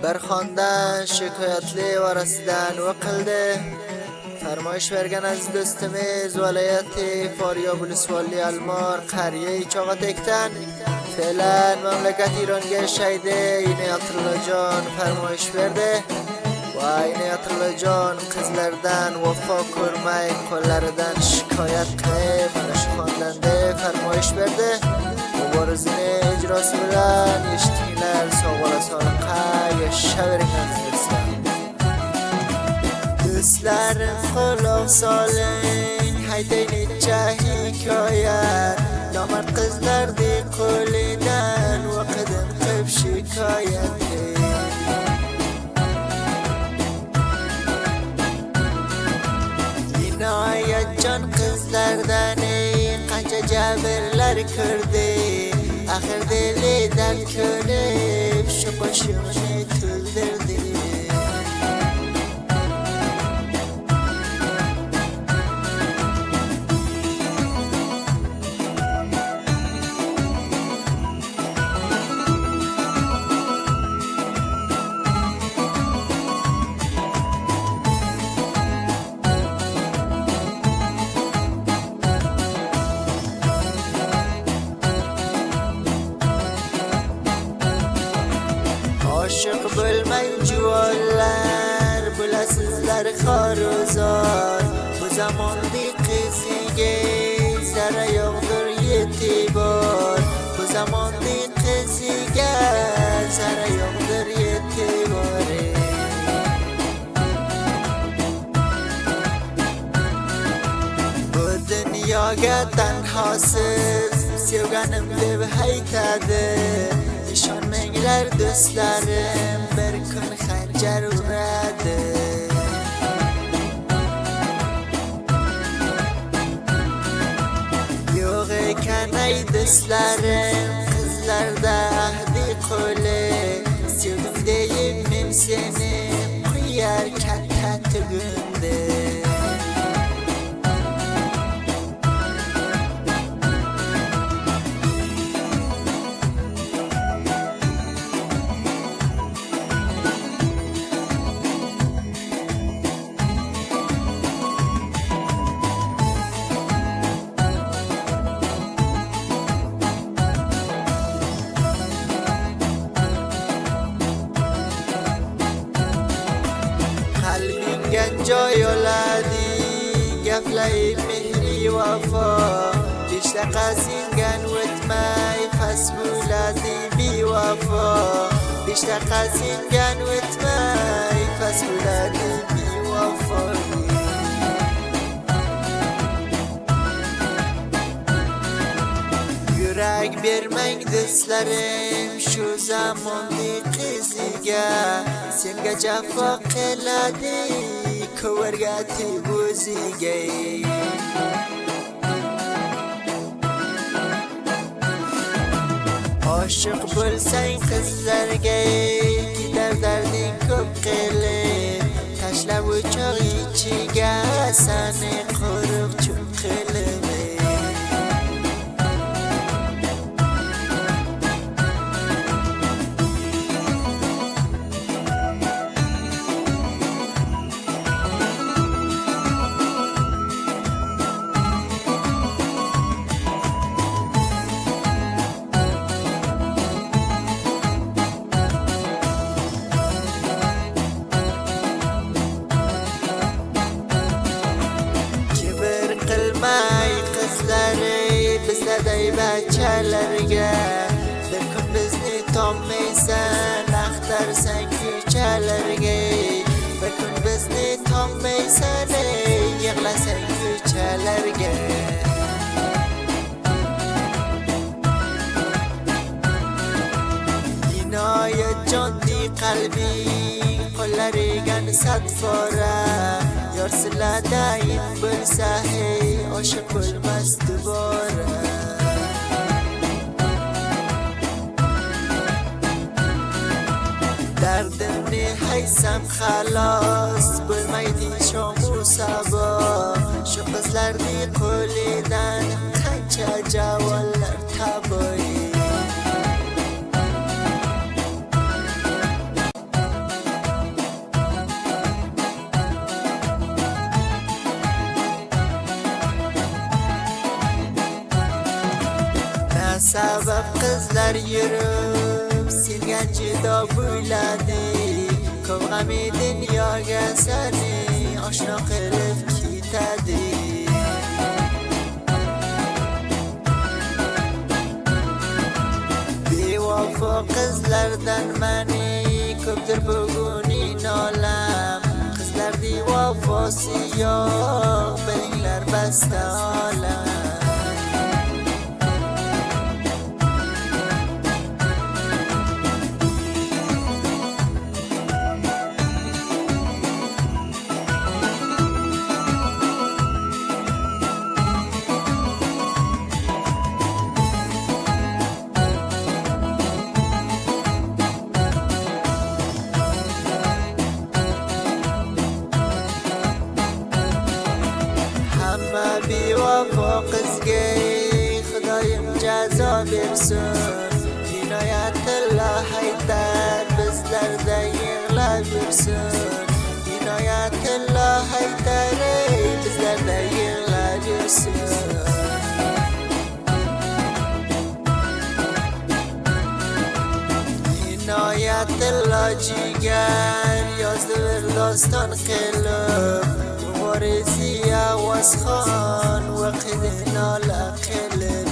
برخواندن شکایتلی و رسیدن و قلده فرمایش برگن از دوستمیز ولایت فاریاب ولسوالی المار قریه چاقا تکتن فعلا مملکت ایران گشایده اینه اطرلا جان فرمایش برده و اینه اطرلا جان قزلردن وفا کرمای کلردن شکایت کنه منش خواندنده فرمایش برده مبارزین اجراس بلن یشتیلر ساغل سالقه یا شبر کنزرسن دوستلر خلاق سالین حیدین چه حکایت نامرد قزلر دی قولیدن و قدم قب شکایت اینایت جان قزلردنی قنچه جبرلر کرده آخر دلی درد کنه شپا شونه تول درده عاشق بلمن جوالر بلسزلر خاروزار bu zaman bir kızıge zara yoktur yetibar bu zaman bir kızıge zara yoktur yetibar bu dünyaya tenhasız sevganım dev haytadır نشان میگیرد دوستلرم برکن خنجر و رده یوغه کنای دوستلرم قزلرده اهدی قوله سیودم deyim من seni koyarken tatlı günde گنجا یولادی گفلای مهری وفا بیشتر قاسینگن وتمای فسبولادی بی وفا بیشتر قاسینگن وتمای فسبولادی بی وفا yürek vermek dostlarım şu zaman bir kızıga senga cefa qiladi ko'rgati o'ziga oshiq bo'lsang qizlarga ketar darding ko'p qilib tashlab o'choq ichiga sani quruq chun qilib bizday bachalarga bir kun bizni topmaysan axtarsan ko'chalarga bir kun bizni topmaysan yig'lasang ko'chalarga inoyat jonli qalbing qo'llariga satfora yor siladayin bo'lsa hey oshiq bo'lmas dubora dardimni haysam xalos bo'lmaydi shomu sabo shu qizlarni qo'lidan qancha javonlar taboy qizlar yurib sengan judo bo'yladi ko'p g'ami dunyoga seni oshno qilib ketadi bevafo qizlardan mani ko'pdir bugun inolam qizlardi vafosi yo'q bilinglar basta olam hamma bevafo qizga xudoyim jazo bersin jinoyatilla haytar bizlarda yig'lab yursin jinoyatilla haytar bizlarda yig'lab yursin inoyatilla jigar yozdi bir doston qilib Warisi Awaz Khan waqidina la qilib